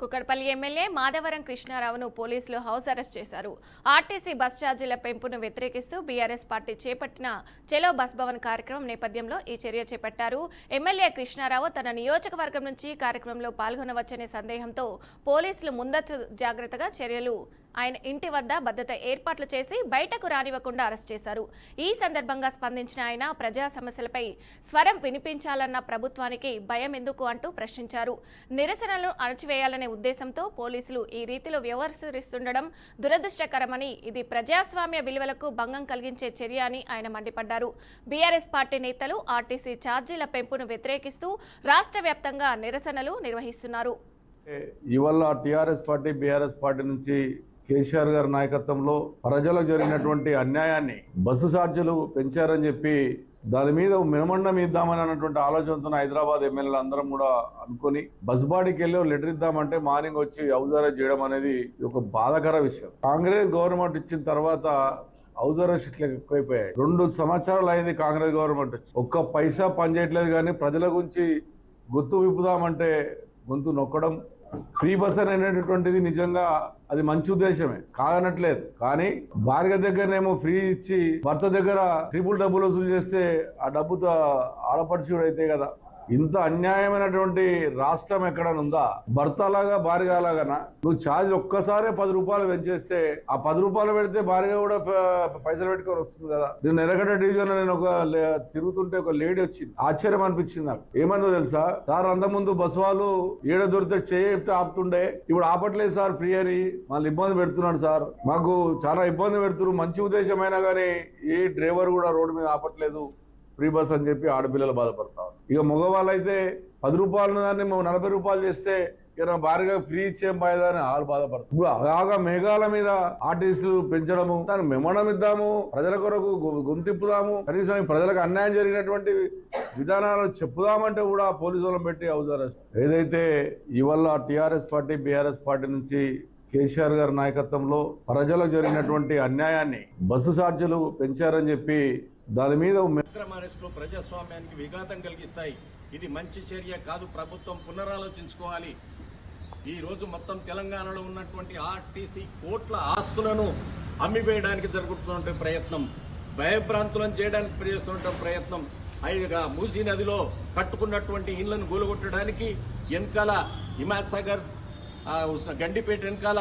Kukatpally MLA Madhavaram కృష్ణారావును పోలీసులు house arrest చేశారు. RTC bus ఛార్జీల పెంపును వ్యతిరేకిస్తూ బీఆర్ఎస్ పార్టీ చేపట్టిన చలో బస్ భవన్ కార్యక్రమం నేపథ్యంలో ఈ చర్య చేపట్టారు. ఎమ్మెల్యే కృష్ణారావు తన నియోజకవర్గం నుంచి కార్యక్రమంలో పాల్గొనవచ్చనే సందేహంతో పోలీసులు ముందస్తు జాగ్రత్తగా చర్యలు ఆయన ఇంటి వద్ద భద్రత ఏర్పాట్లు చేసి బయటకు రానివ్వకుండా అరెస్ట్ చేశారు. ఈ సందర్భంగా స్పందించిన ఆయన ప్రజా సమస్యలపై స్వరం వినిపించాలన్న ప్రభుత్వానికి భయం ఎందుకు అంటూ ప్రశ్నించారు. నిరసనలను అణచివేయాలనే ఉద్దేశంతో పోలీసులు ఈ రీతిలో వ్యవహరిస్తుండడం దురదృష్టకరమని, ఇది ప్రజాస్వామ్య విలువలకు భంగం కలిగించే చర్య అని ఆయన మండిపడ్డారు. బీఆర్ఎస్ పార్టీ నేతలు ఆర్టీసీ ఛార్జీల పెంపును వ్యతిరేకిస్తూ రాష్ట్ర వ్యాప్తంగా నిరసనలు నిర్వహిస్తున్నారు. ఇవాళ టీఆర్ఎస్ పార్టీ బీఆర్ఎస్ పార్టీ నుంచి కేసీఆర్ గారి నాయకత్వంలో ప్రజలకు జరిగినటువంటి అన్యాయాన్ని బస్సు ఛార్జీలు పెంచారని చెప్పి దాని మీద మెమొండం ఇద్దామని అన్నటువంటి ఆలోచనతో హైదరాబాద్ ఎమ్మెల్యేలు అందరం కూడా అనుకుని బస్ బాడీకి వెళ్ళి లెటర్ ఇద్దామంటే మార్నింగ్ వచ్చి హౌస్ అరెస్ట్ చేయడం అనేది ఒక బాధాకర విషయం. కాంగ్రెస్ గవర్నమెంట్ ఇచ్చిన తర్వాత హౌస్ అరెస్ట్ ఎక్కువైపోయాయి. 2 సంవత్సరాలు అయింది కాంగ్రెస్ గవర్నమెంట్ వచ్చి, ఒక్క పైసా పనిచేయట్లేదు. కానీ ప్రజల గురించి గుర్తు విప్పుదామంటే గొంతు నొక్కడం. ఫ్రీ బస్ అనేటటువంటిది నిజంగా అది మంచి ఉద్దేశమే, కాదనట్లేదు. కానీ భార్య దగ్గరనేమో ఫ్రీ ఇచ్చి భర్త దగ్గర ట్రిపుల్ డబ్బులు వసూలు చేస్తే ఆ డబ్బుతో ఆడపడుచుడు అయితే కదా. ఇంత అన్యాయమైనటువంటి రాష్ట్రం ఎక్కడనుందా? భర్త లాగా భార్య లాగానా? నువ్వు ఛార్జ్ ఒక్కసారే 10 రూపాయలు పెంచేస్తే ఆ 10 రూపాయలు పెడితే భార్య కూడా పైసలు పెట్టుకొని వస్తుంది కదా. నేను ఎర్రగడ్డ డివిజన్ నేను తిరుగుతుంటే ఒక లేడీ వచ్చింది, ఆశ్చర్యం అనిపించింది నాకు. ఏమందో తెలుసా సార్, అంతకుముందు బస్ వాళ్ళు ఏడ దొరికితే చెప్తే ఆపుతుండే, ఇప్పుడు ఆపట్లేదు సార్ ఫ్రీ అని మళ్ళీ ఇబ్బంది పెడుతున్నాడు సార్, మాకు చాలా ఇబ్బంది పెడుతున్నారు. మంచి ఉద్దేశమైనా కానీ ఏ డ్రైవర్ కూడా రోడ్డు మీద ఆపట్లేదు ఫ్రీ బస్ అని చెప్పి ఆడపిల్లలు బాధపడతారు. ఇక మగవాళ్ళు అయితే 10 రూపాయలు దాన్ని 40 రూపాయలు చేస్తే ఇక భారీగా ఫ్రీ ఇచ్చేం బాధని వాళ్ళు బాధపడతారు. ఇప్పుడు అలాగా మేఘాల మీద ఆర్టీసీలు పెంచడము, దాన్ని మెమొండం ఇద్దాము, ప్రజల కొరకు గొంతిప్పుదాము, కనీసం ప్రజలకు అన్యాయం జరిగినటువంటి విధానాలు చెప్పుదామంటే కూడా పోలీసు వాళ్ళని పెట్టి హౌస్ అరెస్ట్. ఏదైతే ఇవాళ టీఆర్ఎస్ పార్టీ బీఆర్ఎస్ పార్టీ నుంచి కేసీఆర్ గారి నాయకత్వంలో ప్రజలకు జరిగినటువంటి అన్యాయాన్ని బస్సు ఛార్జీలు పెంచారని చెప్పి దాని మీద అరెస్టులు ప్రజాస్వామ్యానికి విఘాతం కలిగిస్తాయి. ఇది మంచి చర్య కాదు. ప్రభుత్వం పునరాలోచించుకోవాలి. ఈ రోజు మొత్తం తెలంగాణలో ఉన్నటువంటి ఆర్టీసీ కోట్ల ఆస్తులను అమ్మివేయడానికి జరుగుతున్న ప్రయత్నం, భయభ్రాంతులను చేయడానికి చేస్తున్న ప్రయత్నం, మూసీ నదిలో కట్టుకున్నటువంటి ఇళ్లను కూలగొట్టడానికి వెనకాల హిమాయత్ సాగర్ గండిపేట వెనకాల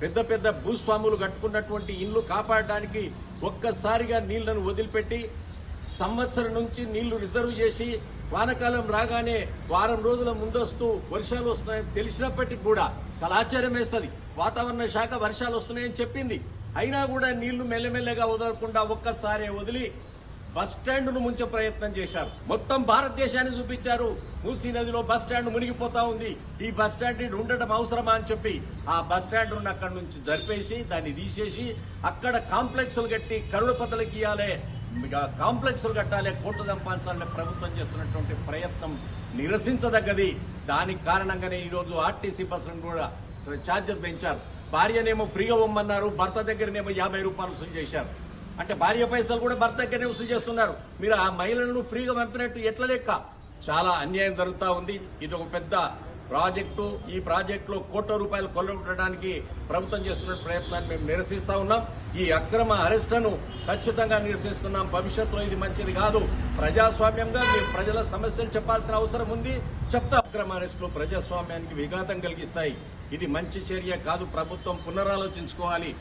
పెద్ద పెద్ద భూస్వాములు కట్టుకున్నటువంటి ఇళ్లు కాపాడడానికి ఒక్కసారిగా నీళ్లను వదిలిపెట్టి సంవత్సరం నుంచి నీళ్లు రిజర్వ్ చేసి వానకాలం రాగానే వారం రోజుల ముందస్తు వర్షాలు వస్తున్నాయని తెలిసినప్పటికీ కూడా చాలా ఆశ్చర్యం వేస్తుంది. వాతావరణ శాఖ వర్షాలు వస్తున్నాయని చెప్పింది, అయినా కూడా నీళ్లు మెల్లమెల్లగా వదలకుండా ఒక్కసారే వదిలి బస్ స్టాండ్ ను ముంచే ప్రయత్నం చేశారు. మొత్తం భారతదేశాన్ని చూపించారు. మూసీ నదిలో బస్ స్టాండ్ మునిగిపోతా ఉంది, ఈ బస్ స్టాండ్ ఉండటం అవసరమా అని చెప్పి ఆ బస్ స్టాండ్ అక్కడి నుంచి జరిపేసి దాన్ని తీసేసి అక్కడ కాంప్లెక్స్లు కట్టి కరుడుపతలకి ఇవ్వాలి, కాంప్లెక్స్లు కట్టాలి, కోట్లు సంపాదించాలని ప్రభుత్వం చేస్తున్నటువంటి ప్రయత్నం నిరసించదగ్గది. దానికి కారణంగానే ఈ రోజు ఆర్టీసీ బస్సులను కూడా ఛార్జెస్ పెంచారు. భార్యనేమో ఫ్రీగా ఇవ్వమన్నారు, భర్త దగ్గరనేమో 50 రూపాయలు వసూలు చేశారు. అంటే భార్య పైసలు కూడా భర్త దగ్గరనే వసూలు చేస్తున్నారు. మీరు ఆ మహిళలను ఫ్రీగా పంపినట్టు ఎట్ల లెక్క? చాలా అన్యాయం జరుగుతూ ఉంది. ఇది ఒక పెద్ద ప్రాజెక్టు. ఈ ప్రాజెక్టులో కోట్ల రూపాయలు కొల్లగొట్టడానికి ప్రభుత్వం చేస్తున్న ప్రయత్నాన్ని మేము నిరసిస్తా ఉన్నాం. ఈ అక్రమ అరెస్టును ఖచ్చితంగా నిరసిస్తున్నాం. భవిష్యత్తులో ఇది మంచిది కాదు. ప్రజాస్వామ్యంగా మేము ప్రజల సమస్యలు చెప్పాల్సిన అవసరం ఉంది, చెప్తా. అక్రమ అరెస్టులు ప్రజాస్వామ్యానికి విఘాతం కలిగిస్తాయి. ఇది మంచి చర్య కాదు. ప్రభుత్వం పునరాలోచించుకోవాలి.